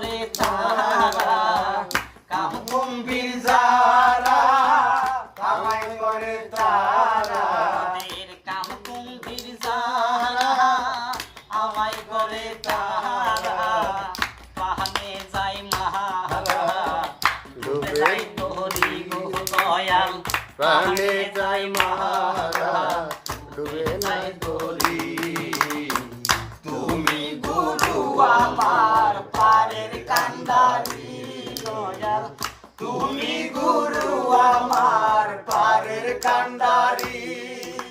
করে তারা কাম কুম্ভীর যারা কামাই করে তারা কাম কুম্ভীর যারা আমায় করে তারা পাহানে যাই মাহারা ডুবে যাই তোরি গো দয়াল প্রাণে যাই মাহারা ডুবে নাই তোরি তুমি গুরু আমার পারের কান্ডারি দয়াল তুমি গুরু আমার পারের কান্ডারি